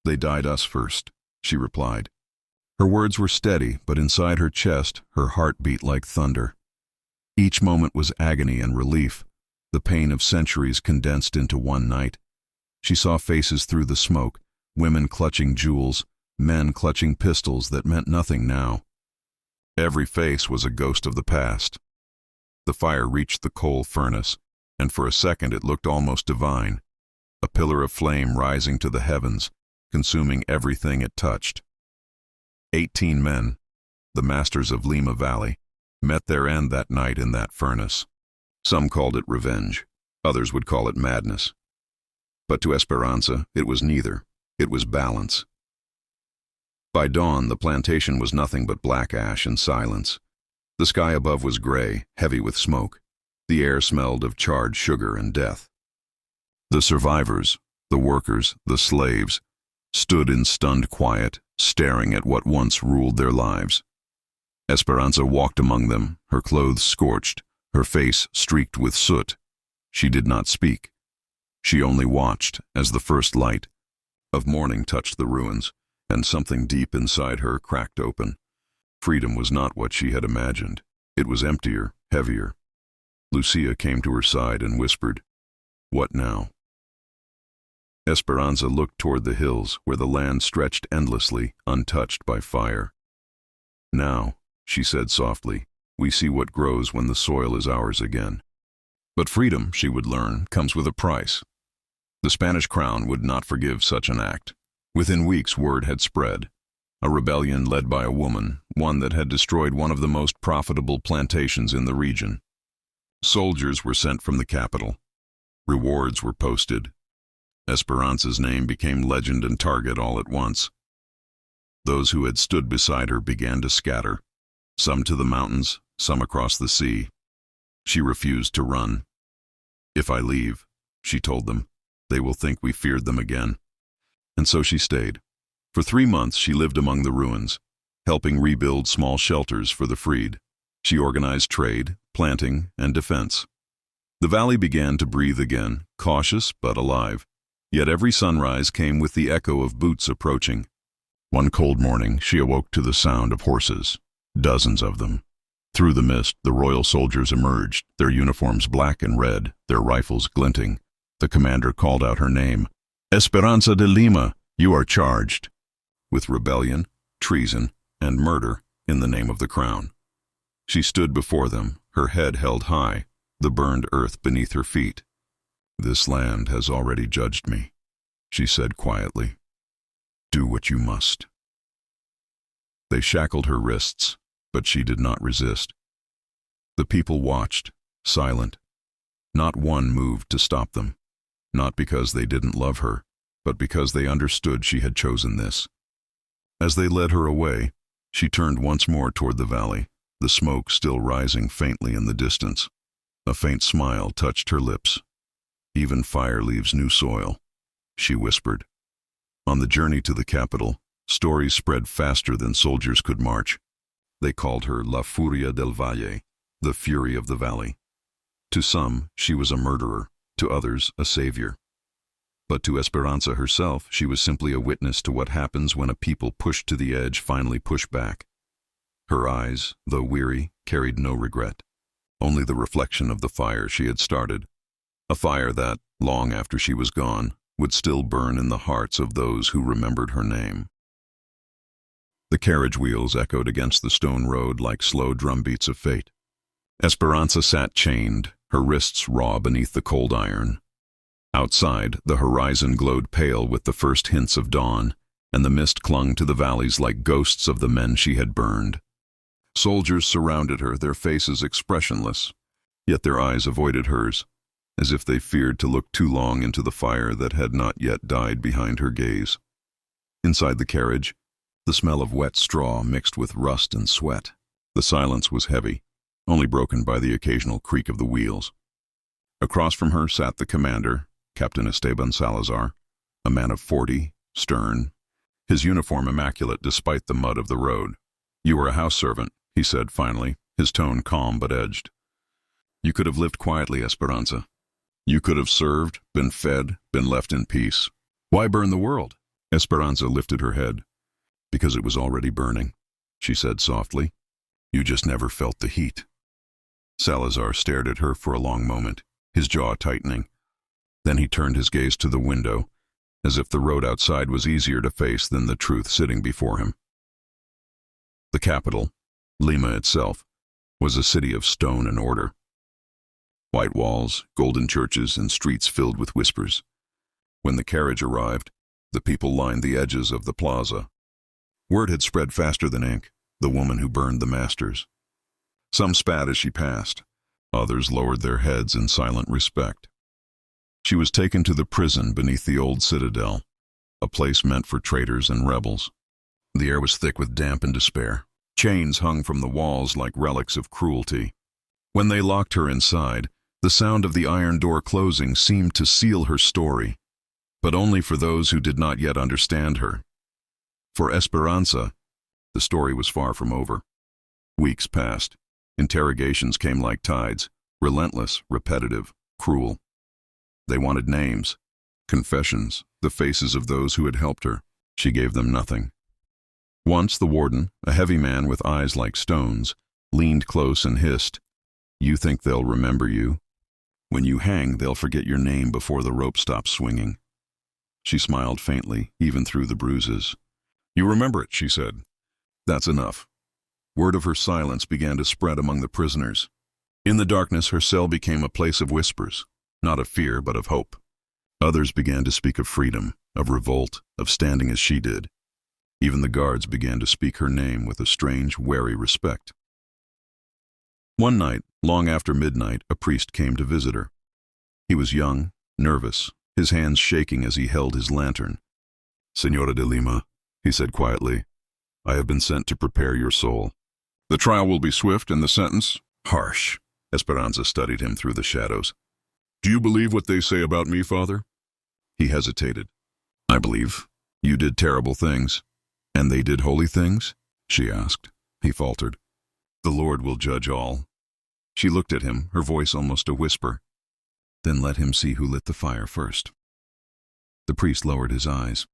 Speaker 1: They died us first, she replied. Her words were steady, but inside her chest, her heart beat like thunder. Each moment was agony and relief, the pain of centuries condensed into one night. She saw faces through the smoke, women clutching jewels, men clutching pistols that meant nothing now. Every face was a ghost of the past. The fire reached the coal furnace, and for a second it looked almost divine, a pillar of flame rising to the heavens, consuming everything it touched. 18 men, the masters of Lima Valley, met their end that night in that furnace. Some called it revenge, others would call it madness. But to Esperanza, it was neither. It was balance. By dawn, the plantation was nothing but black ash and silence. The sky above was gray, heavy with smoke. The air smelled of charred sugar and death. The survivors, the workers, the slaves, stood in stunned quiet, staring at what once ruled their lives. Esperanza walked among them, her clothes scorched, her face streaked with soot. She did not speak. She only watched as the first light of morning touched the ruins, and something deep inside her cracked open. Freedom was not what she had imagined. It was emptier, heavier. Lucia came to her side and whispered, "What now?" Esperanza looked toward the hills, where the land stretched endlessly, untouched by fire. "Now," she said softly, "we see what grows when the soil is ours again." But freedom, she would learn, comes with a price. The Spanish crown would not forgive such an act. Within weeks, word had spread. A rebellion led by a woman, one that had destroyed one of the most profitable plantations in the region. Soldiers were sent from the capital. Rewards were posted. Esperanza's name became legend and target all at once. Those who had stood beside her began to scatter, some to the mountains, some across the sea. She refused to run. "If I leave," she told them, "they will think we feared them again." And so she stayed. For 3 months she lived among the ruins, helping rebuild small shelters for the freed. She organized trade, planting, and defense. The valley began to breathe again, cautious but alive. Yet every sunrise came with the echo of boots approaching. One cold morning she awoke to the sound of horses, dozens of them. Through the mist, the royal soldiers emerged, their uniforms black and red, their rifles glinting. The commander called out her name. "Esperanza de Lima, you are charged," with rebellion, treason, and murder in the name of the crown. She stood before them, her head held high, the burned earth beneath her feet. "This land has already judged me," she said quietly. "Do what you must." They shackled her wrists, but she did not resist. The people watched, silent. Not one moved to stop them, not because they didn't love her, but because they understood she had chosen this. As they led her away, she turned once more toward the valley, the smoke still rising faintly in the distance. A faint smile touched her lips. "Even fire leaves new soil," she whispered. On the journey to the capital, stories spread faster than soldiers could march. They called her La Furia del Valle, the fury of the valley. To some, she was a murderer, to others, a savior. But to Esperanza herself, she was simply a witness to what happens when a people pushed to the edge finally push back. Her eyes, though weary, carried no regret, only the reflection of the fire she had started. A fire that, long after she was gone, would still burn in the hearts of those who remembered her name. The carriage wheels echoed against the stone road like slow drumbeats of fate. Esperanza sat chained, her wrists raw beneath the cold iron. Outside, the horizon glowed pale with the first hints of dawn, and the mist clung to the valleys like ghosts of the men she had burned. Soldiers surrounded her, their faces expressionless, yet their eyes avoided hers, as if they feared to look too long into the fire that had not yet died behind her gaze. Inside the carriage, the smell of wet straw mixed with rust and sweat. The silence was heavy, only broken by the occasional creak of the wheels. Across from her sat the commander, Captain Esteban Salazar, a man of 40, stern, his uniform immaculate despite the mud of the road. "You were a house servant," he said finally, his tone calm but edged. "You could have lived quietly, Esperanza. You could have served, been fed, been left in peace. Why burn the world? Esperanza lifted her head. Because it was already burning, she said softly. You just never felt the heat. Salazar stared at her for a long moment, his jaw tightening. Then he turned his gaze to the window, as if the road outside was easier to face than the truth sitting before him. The capital, Lima itself, was a city of stone and order. White walls, golden churches, and streets filled with whispers. When the carriage arrived, the people lined the edges of the plaza. Word had spread faster than ink, the woman who burned the masters. Some spat as she passed. Others lowered their heads in silent respect. She was taken to the prison beneath the old citadel, a place meant for traitors and rebels. The air was thick with damp and despair. Chains hung from the walls like relics of cruelty. When they locked her inside, the sound of the iron door closing seemed to seal her story, but only for those who did not yet understand her. For Esperanza, the story was far from over. Weeks passed. Interrogations came like tides, relentless, repetitive, cruel. They wanted names, confessions, the faces of those who had helped her. She gave them nothing. Once the warden, a heavy man with eyes like stones, leaned close and hissed, "You think they'll remember you? When you hang, they'll forget your name before the rope stops swinging." She smiled faintly, even through the bruises. "You remember it," she said. "That's enough." Word of her silence began to spread among the prisoners. In the darkness, her cell became a place of whispers, not of fear, but of hope. Others began to speak of freedom, of revolt, of standing as she did. Even the guards began to speak her name with a strange, wary respect. One night, long after midnight, a priest came to visit her. He was young, nervous, his hands shaking as he held his lantern. "Señora de Lima," he said quietly, "I have been sent to prepare your soul. The trial will be swift and the sentence harsh." Esperanza studied him through the shadows. "Do you believe what they say about me, Father?" He hesitated. "I believe. You did terrible things." "And they did holy things?" she asked. He faltered. "The Lord will judge all." She looked at him, her voice almost a whisper. "Then let him see who lit the fire first." The priest lowered his eyes.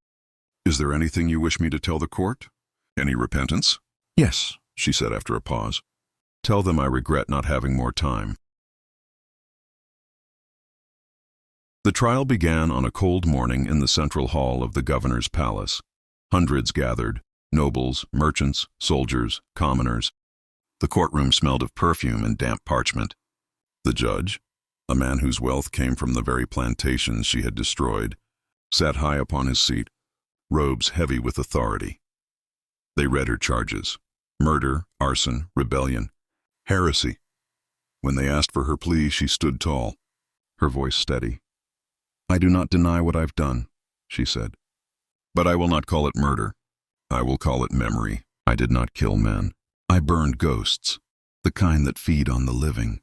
Speaker 1: "Is there anything you wish me to tell the court? Any repentance?" "Yes," she said after a pause. "Tell them I regret not having more time." The trial began on a cold morning in the central hall of the governor's palace. Hundreds gathered, nobles, merchants, soldiers, commoners. The courtroom smelled of perfume and damp parchment. The judge, a man whose wealth came from the very plantations she had destroyed, sat high upon his seat, robes heavy with authority. They read her charges: murder, arson, rebellion, heresy. When they asked for her plea, she stood tall, her voice steady. "I do not deny what I've done," she said. "But I will not call it murder. I will call it memory. I did not kill men. I burned ghosts, the kind that feed on the living."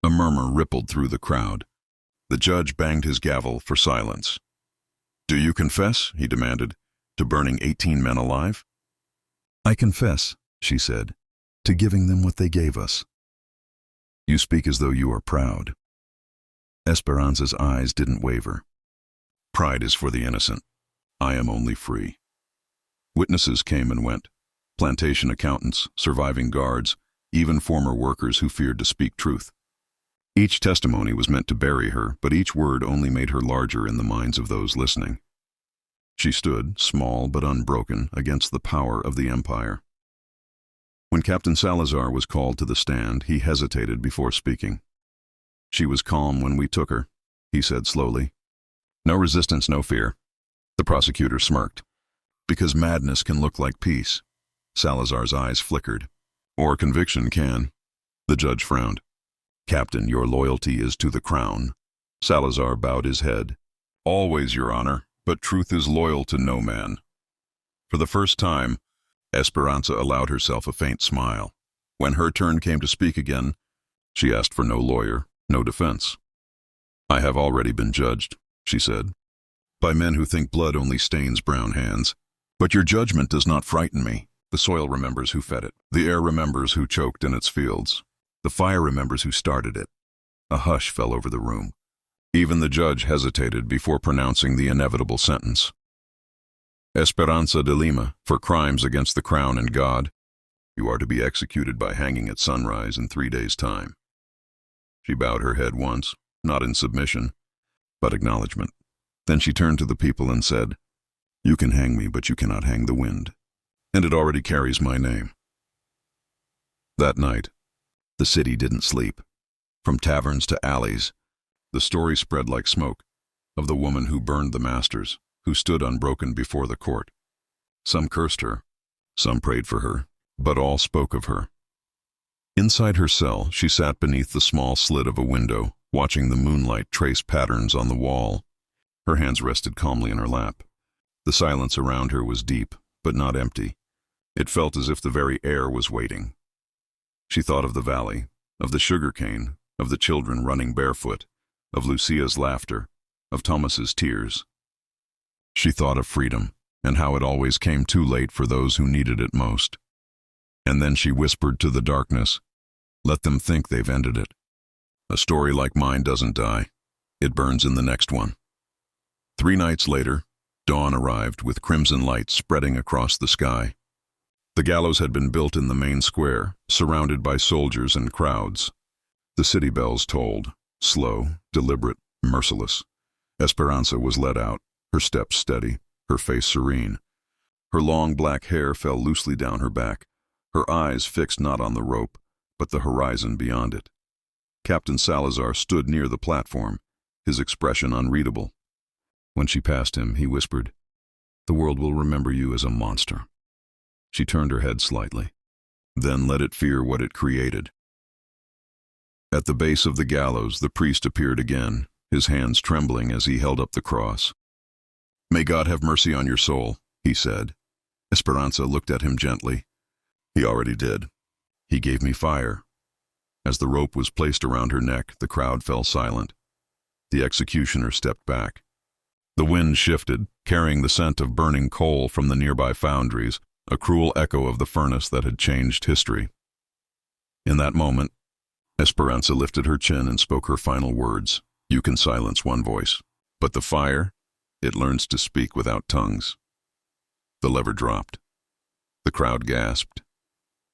Speaker 1: A murmur rippled through the crowd. The judge banged his gavel for silence. "Do you confess," he demanded, "to burning 18 men alive?" "I confess," she said, "to giving them what they gave us." "You speak as though you are proud." Esperanza's eyes didn't waver. "Pride is for the innocent. I am only free." Witnesses came and went. Plantation accountants, surviving guards, even former workers who feared to speak truth. Each testimony was meant to bury her, but each word only made her larger in the minds of those listening. She stood, small but unbroken, against the power of the empire. When Captain Salazar was called to the stand, he hesitated before speaking. "She was calm when we took her," he said slowly. "No resistance, no fear." The prosecutor smirked. "Because madness can look like peace." Salazar's eyes flickered. "Or conviction can." The judge frowned. "Captain, your loyalty is to the crown." Salazar bowed his head. "Always, Your Honor, but truth is loyal to no man." For the first time, Esperanza allowed herself a faint smile. When her turn came to speak again, she asked for no lawyer, no defense. "I have already been judged," she said, "by men who think blood only stains brown hands. But your judgment does not frighten me. The soil remembers who fed it. The air remembers who choked in its fields. The fire remembers who started it." A hush fell over the room. Even the judge hesitated before pronouncing the inevitable sentence. Esperanza de Lima, for crimes against the crown and God, you are to be executed by hanging at sunrise in 3 days' time. She bowed her head once, not in submission, but acknowledgement. Then she turned to the people and said, "You can hang me, but you cannot hang the wind, and it already carries my name." That night, the city didn't sleep. From taverns to alleys, the story spread like smoke of the woman who burned the masters, who stood unbroken before the court. Some cursed her, some prayed for her, but all spoke of her. Inside her cell, she sat beneath the small slit of a window, watching the moonlight trace patterns on the wall. Her hands rested calmly in her lap. The silence around her was deep, but not empty. It felt as if the very air was waiting. She thought of the valley, of the sugarcane, of the children running barefoot, of Lucia's laughter, of Thomas's tears. She thought of freedom, and how it always came too late for those who needed it most. And then she whispered to the darkness, "Let them think they've ended it. A story like mine doesn't die. It burns in the next one." 3 nights later, dawn arrived with crimson light spreading across the sky. The gallows had been built in the main square, surrounded by soldiers and crowds. The city bells tolled, slow, deliberate, merciless. Esperanza was led out, her steps steady, her face serene. Her long black hair fell loosely down her back, her eyes fixed not on the rope, but the horizon beyond it. Captain Salazar stood near the platform, his expression unreadable. When she passed him, he whispered, "The world will remember you as a monster." She turned her head slightly, then let it fear what it created. At the base of the gallows, the priest appeared again, his hands trembling as he held up the cross. "May God have mercy on your soul," he said. Esperanza looked at him gently. "He already did. He gave me fire." As the rope was placed around her neck, the crowd fell silent. The executioner stepped back. The wind shifted, carrying the scent of burning coal from the nearby foundries, a cruel echo of the furnace that had changed history. In that moment, Esperanza lifted her chin and spoke her final words. You can silence one voice, but the fire, it learns to speak without tongues. The lever dropped. The crowd gasped,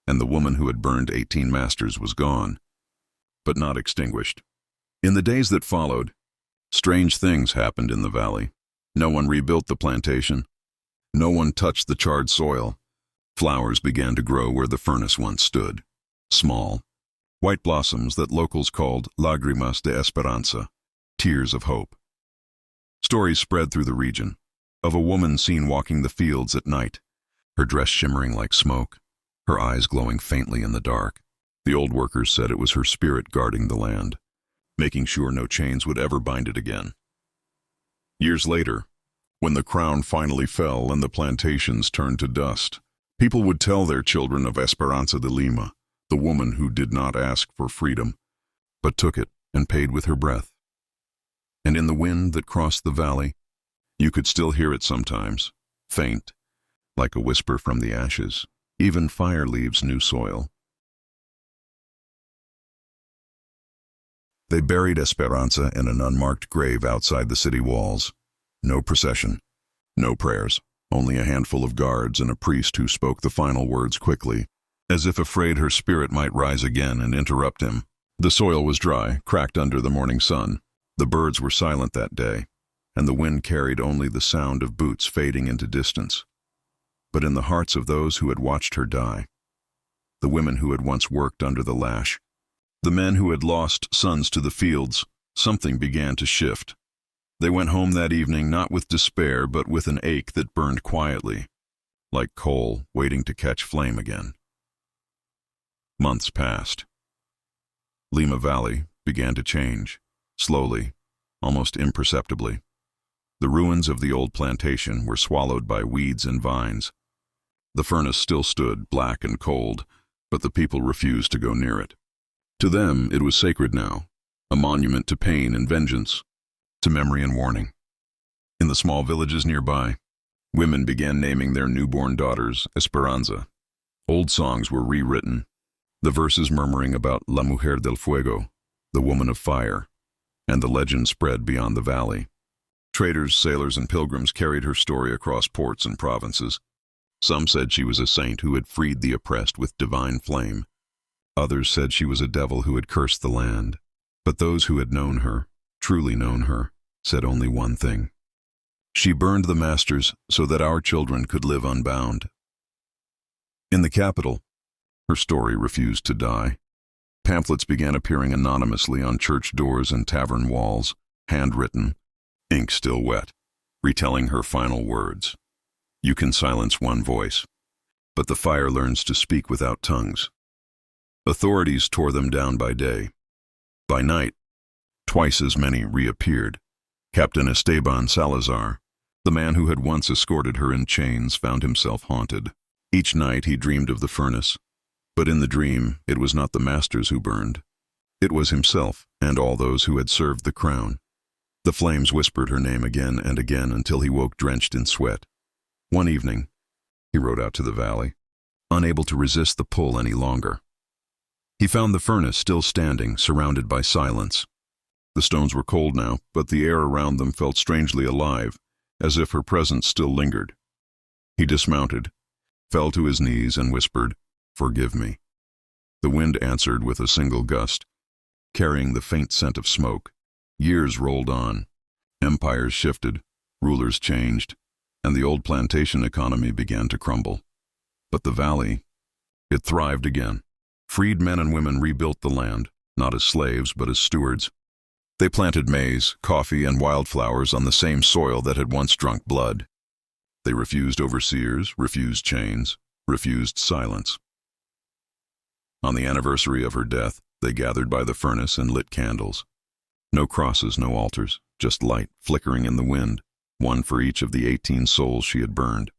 Speaker 1: and the woman who had burned 18 masters was gone, but not extinguished. In the days that followed, strange things happened in the valley. No one rebuilt the plantation. No one touched the charred soil. Flowers began to grow where the furnace once stood. Small, white blossoms that locals called lágrimas de esperanza, tears of hope. Stories spread through the region, of a woman seen walking the fields at night, her dress shimmering like smoke, her eyes glowing faintly in the dark. The old workers said it was her spirit guarding the land, making sure no chains would ever bind it again. Years later, when the crown finally fell and the plantations turned to dust, people would tell their children of Esperanza de Lima, the woman who did not ask for freedom, but took it and paid with her breath. And in the wind that crossed the valley, you could still hear it sometimes, faint, like a whisper from the ashes. Even fire leaves new soil. They buried Esperanza in an unmarked grave outside the city walls. No procession, no prayers, only a handful of guards and a priest who spoke the final words quickly, as if afraid her spirit might rise again and interrupt him. The soil was dry, cracked under the morning sun. The birds were silent that day, and the wind carried only the sound of boots fading into distance. But in the hearts of those who had watched her die, the women who had once worked under the lash, the men who had lost sons to the fields, something began to shift. They went home that evening not with despair, but with an ache that burned quietly, like coal waiting to catch flame again. Months passed. Lima Valley began to change, slowly, almost imperceptibly. The ruins of the old plantation were swallowed by weeds and vines. The furnace still stood, black and cold, but the people refused to go near it. To them, it was sacred now, a monument to pain and vengeance, to memory and warning. In the small villages nearby, women began naming their newborn daughters Esperanza. Old songs were rewritten, the verses murmuring about La Mujer del Fuego, the woman of fire. and the legend spread beyond the valley. Traders, sailors, and pilgrims carried her story across ports and provinces. Some said she was a saint who had freed the oppressed with divine flame. Others said she was a devil who had cursed the land. But those who had known her, truly known her, said only one thing. She burned the masters so that our children could live unbound. In the capital, her story refused to die. Pamphlets began appearing anonymously on church doors and tavern walls, handwritten, ink still wet, retelling her final words. You can silence one voice, but the fire learns to speak without tongues. Authorities tore them down by day. By night, twice as many reappeared. Captain Esteban Salazar, the man who had once escorted her in chains, found himself haunted. Each night he dreamed of the furnace, but in the dream it was not the masters who burned. It was himself and all those who had served the crown. The flames whispered her name again and again until he woke drenched in sweat. One evening, he rode out to the valley, unable to resist the pull any longer. He found the furnace still standing, surrounded by silence. The stones were cold now, but the air around them felt strangely alive, as if her presence still lingered. He dismounted, fell to his knees, and whispered, "Forgive me." The wind answered with a single gust, carrying the faint scent of smoke. Years rolled on. Empires shifted, rulers changed, and the old plantation economy began to crumble. But the valley, it thrived again. Freed men and women rebuilt the land, not as slaves but as stewards. They planted maize, coffee, and wildflowers on the same soil that had once drunk blood. They refused overseers, refused chains, refused silence. On the anniversary of her death, they gathered by the furnace and lit candles. No crosses, no altars, just light flickering in the wind, one for each of the 18 souls she had burned.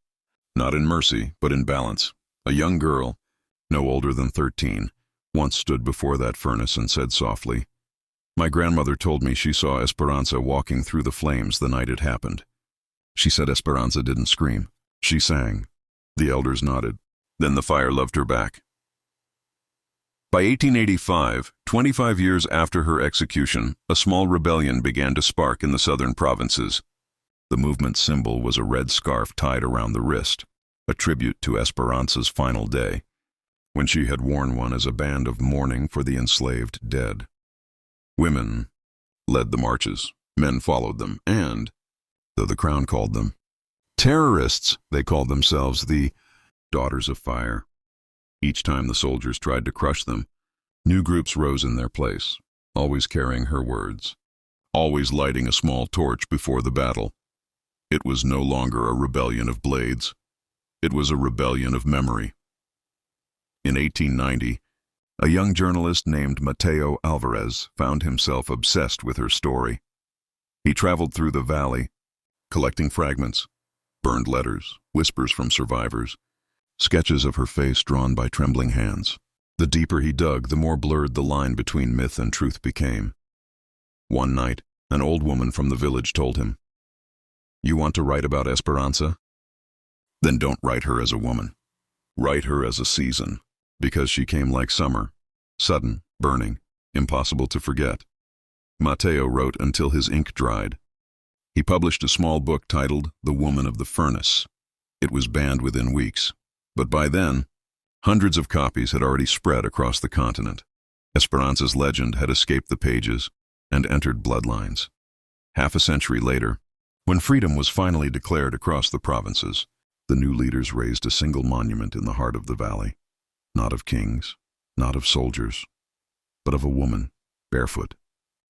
Speaker 1: Not in mercy, but in balance. A young girl, no older than 13, once stood before that furnace and said softly, "My grandmother told me she saw Esperanza walking through the flames the night it happened." She said Esperanza didn't scream. She sang. The elders nodded. Then the fire loved her back. By 1885, 25 years after her execution, a small rebellion began to spark in the southern provinces. The movement's symbol was a red scarf tied around the wrist, a tribute to Esperanza's final day, when she had worn one as a band of mourning for the enslaved dead. Women led the marches, men followed them, and, though the crown called them terrorists, they called themselves the Daughters of Fire. Each time the soldiers tried to crush them, new groups rose in their place, always carrying her words, always lighting a small torch before the battle. It was no longer a rebellion of blades. It was a rebellion of memory. In 1890, a young journalist named Mateo Alvarez found himself obsessed with her story. He traveled through the valley, collecting fragments, burned letters, whispers from survivors, sketches of her face drawn by trembling hands. The deeper he dug, the more blurred the line between myth and truth became. One night, an old woman from the village told him, "You want to write about Esperanza? Then don't write her as a woman. Write her as a season, because she came like summer, sudden, burning, impossible to forget." Mateo wrote until his ink dried. He published a small book titled The Woman of the Furnace. It was banned within weeks, but by then, hundreds of copies had already spread across the continent. Esperanza's legend had escaped the pages and entered bloodlines. Half a century later, when freedom was finally declared across the provinces, the new leaders raised a single monument in the heart of the valley, not of kings, not of soldiers, but of a woman, barefoot,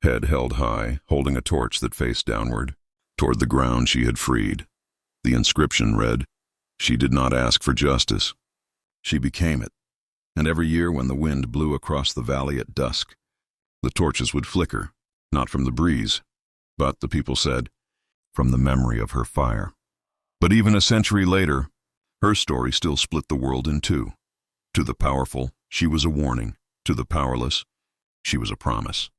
Speaker 1: head held high, holding a torch that faced downward, toward the ground she had freed. The inscription read, "She did not ask for justice. She became it." And every year when the wind blew across the valley at dusk, the torches would flicker, not from the breeze, but, the people said, from the memory of her fire. But even a century later, her story still split the world in two. To the powerful, she was a warning. To the powerless, she was a promise.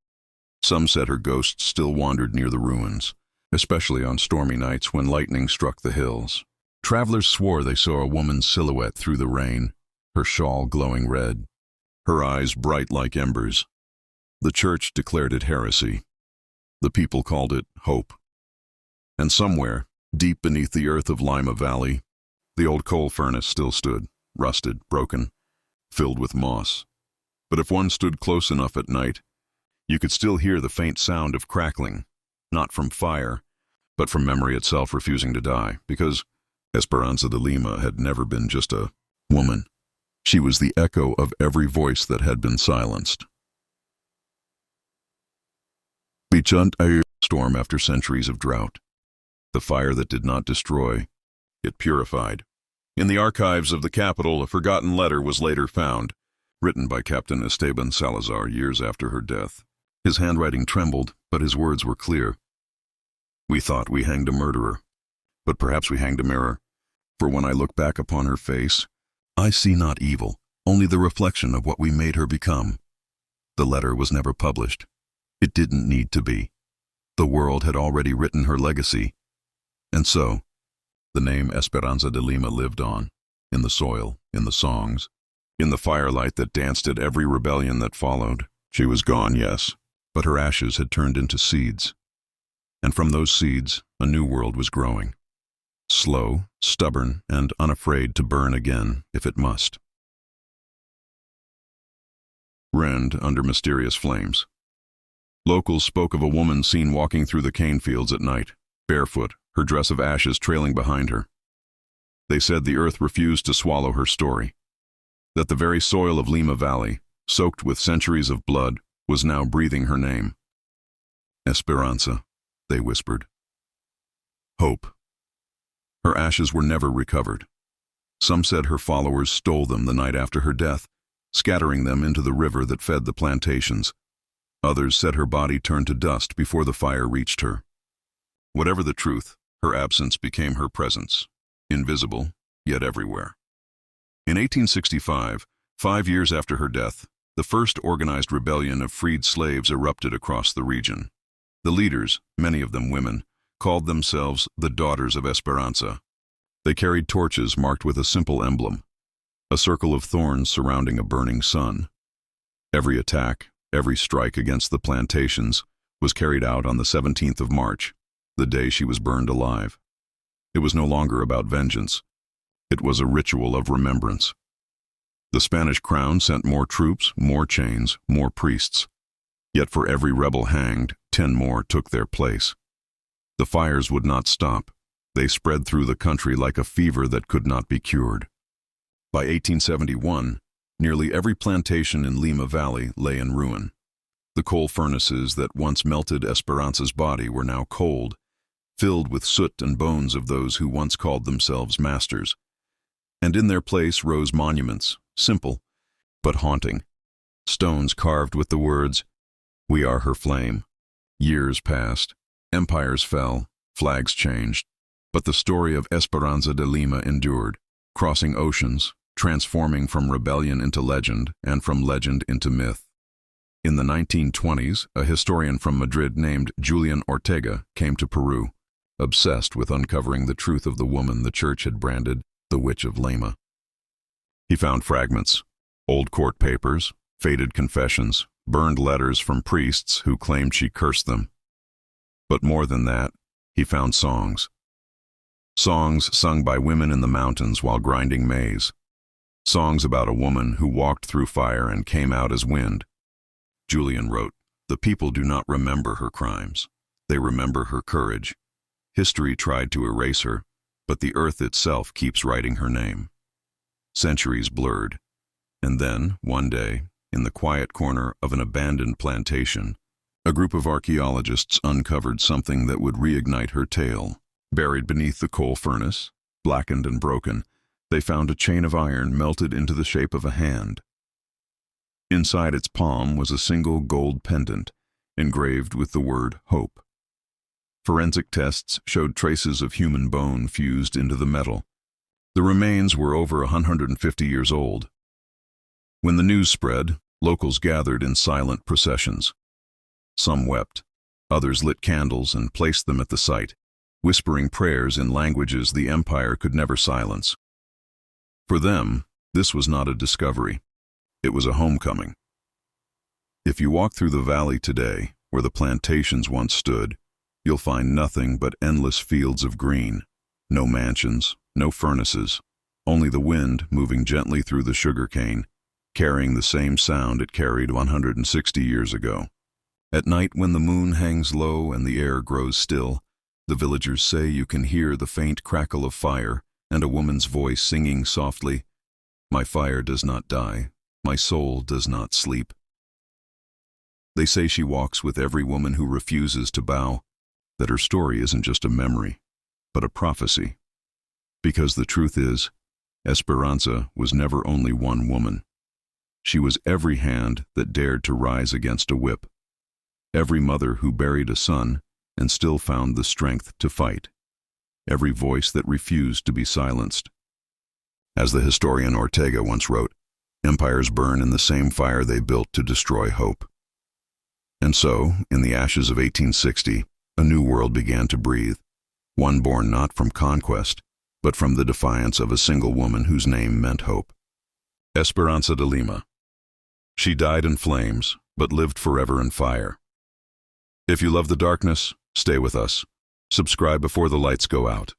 Speaker 1: Some said her ghost still wandered near the ruins, especially on stormy nights when lightning struck the hills. Travelers swore they saw a woman's silhouette through the rain, her shawl glowing red, her eyes bright like embers. The church declared it heresy. The people called it hope. And somewhere, deep beneath the earth of Lima Valley, the old coal furnace still stood, rusted, broken, filled with moss. But if one stood close enough at night, you could still hear the faint sound of crackling, not from fire, but from memory itself refusing to die, because Esperanza de Lima had never been just a woman. She was the echo of every voice that had been silenced. Bichant a storm after centuries of drought. The fire that did not destroy, it purified. In the archives of the capital, a forgotten letter was later found, written by Captain Esteban Salazar years after her death. His handwriting trembled, but his words were clear. We thought we hanged a murderer, but perhaps we hanged a mirror. For when I look back upon her face, I see not evil, only the reflection of what we made her become. The letter was never published. It didn't need to be. The world had already written her legacy. And so, the name Esperanza de Lima lived on, in the soil, in the songs, in the firelight that danced at every rebellion that followed. She was gone, yes, but her ashes had turned into seeds. And from those seeds, a new world was growing. Slow, stubborn, and unafraid to burn again, if it must. Rend under mysterious flames. Locals spoke of a woman seen walking through the cane fields at night, barefoot, her dress of ashes trailing behind her. They said the earth refused to swallow her story, that the very soil of Lima Valley, soaked with centuries of blood, was now breathing her name. Esperanza, they whispered. Hope. Her ashes were never recovered. Some said her followers stole them the night after her death, scattering them into the river that fed the plantations. Others said her body turned to dust before the fire reached her. Whatever the truth, her absence became her presence, invisible, yet everywhere. In 1865, 5 years after her death, the first organized rebellion of freed slaves erupted across the region. The leaders, many of them women, called themselves the Daughters of Esperanza. They carried torches marked with a simple emblem, a circle of thorns surrounding a burning sun. Every attack, every strike against the plantations was carried out on the 17th of March, the day she was burned alive. It was no longer about vengeance. It was a ritual of remembrance. The Spanish crown sent more troops, more chains, more priests. Yet for every rebel hanged, 10 more took their place. The fires would not stop. They spread through the country like a fever that could not be cured. By 1871, nearly every plantation in Lima Valley lay in ruin. The coal furnaces that once melted Esperanza's body were now cold, filled with soot and bones of those who once called themselves masters. And in their place rose monuments, simple, but haunting. Stones carved with the words, "We are her flame." Years passed, empires fell, flags changed, but the story of Esperanza de Lima endured, crossing oceans, transforming from rebellion into legend and from legend into myth. In the 1920s, a historian from Madrid named Julian Ortega came to Peru, obsessed with uncovering the truth of the woman the church had branded the Witch of Lima. He found fragments, old court papers, faded confessions, burned letters from priests who claimed she cursed them. But more than that, he found songs. Songs sung by women in the mountains while grinding maize. Songs about a woman who walked through fire and came out as wind. Julian wrote, "The people do not remember her crimes. They remember her courage. History tried to erase her, but the earth itself keeps writing her name." Centuries blurred. And then, one day, in the quiet corner of an abandoned plantation, a group of archaeologists uncovered something that would reignite her tale. Buried beneath the coal furnace, blackened and broken, they found a chain of iron melted into the shape of a hand. Inside its palm was a single gold pendant, engraved with the word hope. Forensic tests showed traces of human bone fused into the metal. The remains were over 150 years old. When the news spread, locals gathered in silent processions. Some wept, others lit candles and placed them at the site, whispering prayers in languages the empire could never silence. For them, this was not a discovery. It was a homecoming. If you walk through the valley today, where the plantations once stood, you'll find nothing but endless fields of green. No mansions, no furnaces, only the wind moving gently through the sugarcane, carrying the same sound it carried 160 years ago. At night, when the moon hangs low and the air grows still, the villagers say you can hear the faint crackle of fire and a woman's voice singing softly, "My fire does not die, my soul does not sleep." They say she walks with every woman who refuses to bow, that her story isn't just a memory, but a prophecy. Because the truth is, Esperanza was never only one woman. She was every hand that dared to rise against a whip, every mother who buried a son and still found the strength to fight, every voice that refused to be silenced. As the historian Ortega once wrote, empires burn in the same fire they built to destroy hope. And so, in the ashes of 1860, a new world began to breathe, one born not from conquest, but from the defiance of a single woman whose name meant hope. Esperanza de Lima. She died in flames, but lived forever in fire. If you love the darkness, stay with us. Subscribe before the lights go out.